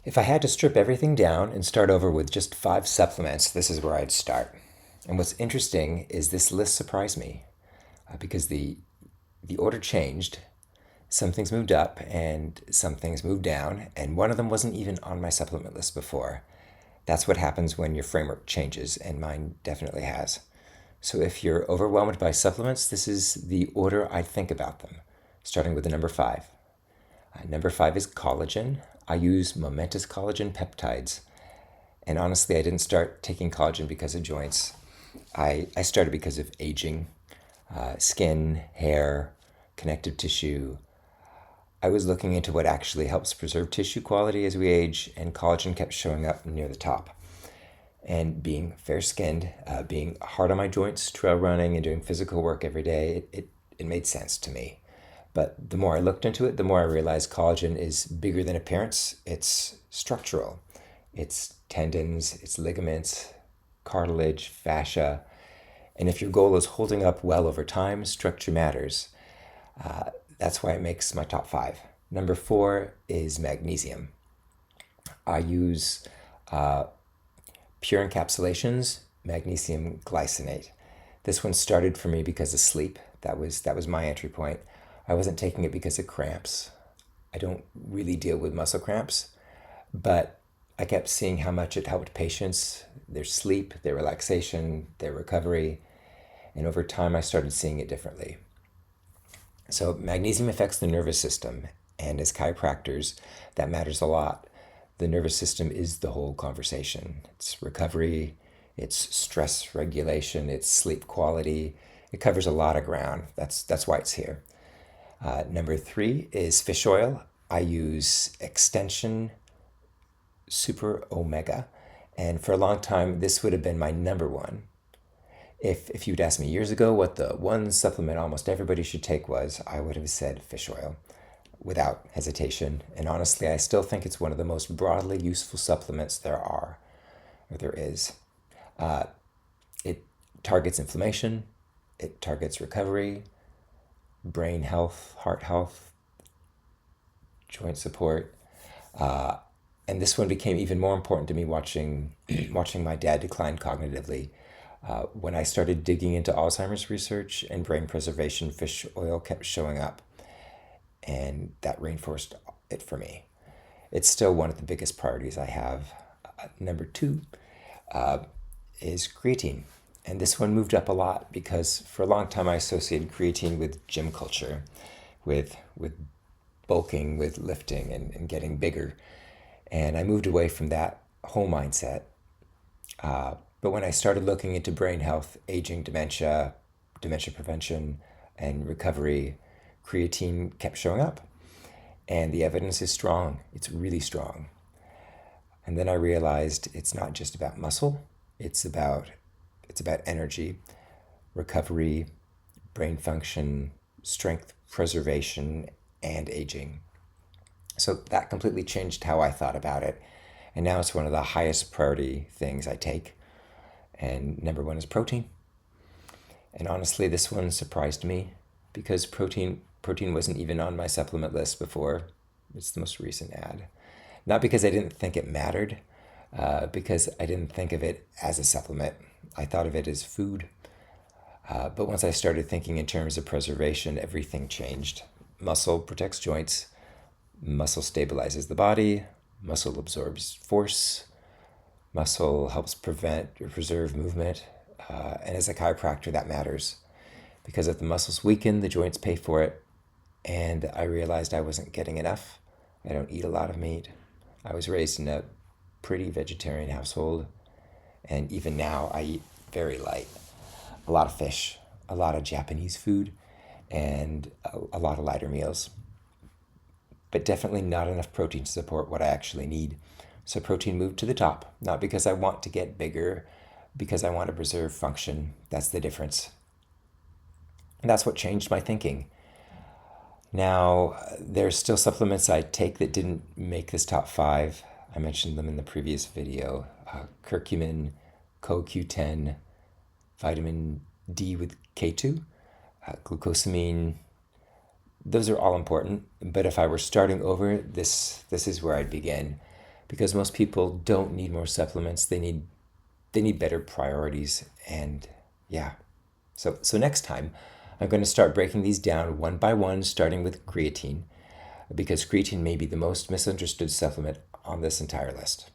If I had to strip everything down and start over with just 5 supplements, this is where I'd start. And what's interesting is this list surprised me because the order changed. Some things moved up and some things moved down, and one of them wasn't even on my supplement list before. That's what happens when your framework changes, and mine definitely has. So if you're overwhelmed by supplements, this is the order I'd think about them, starting with the number 5. Number 5 is collagen. I use momentous collagen peptides. And honestly, I didn't start taking collagen because of joints. I started because of aging, skin, hair, connective tissue. I was looking into what actually helps preserve tissue quality as we age, and collagen kept showing up near the top. And being fair skinned, being hard on my joints, trail running, and doing physical work every day, it made sense to me. But the more I looked into it, the more I realized collagen is bigger than appearance. It's structural. It's tendons, it's ligaments, cartilage, fascia. And if your goal is holding up well over time, structure matters. That's why it makes my top 5. Number 4 is magnesium. I use pure encapsulations, magnesium glycinate. This one started for me because of sleep. That was my entry point. I wasn't taking it because of cramps. I don't really deal with muscle cramps, but I kept seeing how much it helped patients, their sleep, their relaxation, their recovery, and over time I started seeing it differently. So magnesium affects the nervous system, and as chiropractors, that matters a lot. The nervous system is the whole conversation. It's recovery, it's stress regulation, it's sleep quality. It covers a lot of ground. That's why it's here. Number 3 is fish oil. I use Extension Super Omega, and for a long time, this would have been my number 1. If you'd asked me years ago what the one supplement almost everybody should take was, I would have said fish oil without hesitation. And honestly, I still think it's one of the most broadly useful supplements there are, or there is. It targets inflammation, it targets recovery, brain health, heart health, joint support. And this one became even more important to me watching watching my dad decline cognitively. When I started digging into Alzheimer's research and brain preservation, fish oil kept showing up, and that reinforced it for me. It's still one of the biggest priorities I have. Number 2 is creatine. And this one moved up a lot because for a long time I associated creatine with gym culture, with bulking, with lifting and getting bigger. And I moved away from that whole mindset. But when I started looking into brain health, aging, dementia prevention, and recovery, creatine kept showing up. And the evidence is strong. It's really strong. And then I realized it's not just about muscle, it's about energy, recovery, brain function, strength preservation, and aging. So that completely changed how I thought about it. And now it's one of the highest priority things I take. And number 1 is protein. And honestly, this one surprised me because protein wasn't even on my supplement list before. It's the most recent ad. Not because I didn't think it mattered, because I didn't think of it as a supplement. I thought of it as food. But once I started thinking in terms of preservation, everything changed. Muscle protects joints, muscle stabilizes the body, muscle absorbs force, muscle helps prevent or preserve movement. And as a chiropractor, that matters because if the muscles weaken, the joints pay for it. And I realized I wasn't getting enough. I don't eat a lot of meat. I was raised in a pretty vegetarian household. And even now, I eat very light. A lot of fish, a lot of Japanese food, and a lot of lighter meals. But definitely not enough protein to support what I actually need. So protein moved to the top, not because I want to get bigger, because I want to preserve function. That's the difference. And that's what changed my thinking. Now, there's still supplements I take that didn't make this top 5. I mentioned them in the previous video. Curcumin, CoQ10, vitamin D with K2, glucosamine. Those are all important, but if I were starting over, this is where I'd begin because most people don't need more supplements. They need better priorities. And yeah. So next time, I'm going to start breaking these down one by one, starting with creatine, because creatine may be the most misunderstood supplement on this entire list.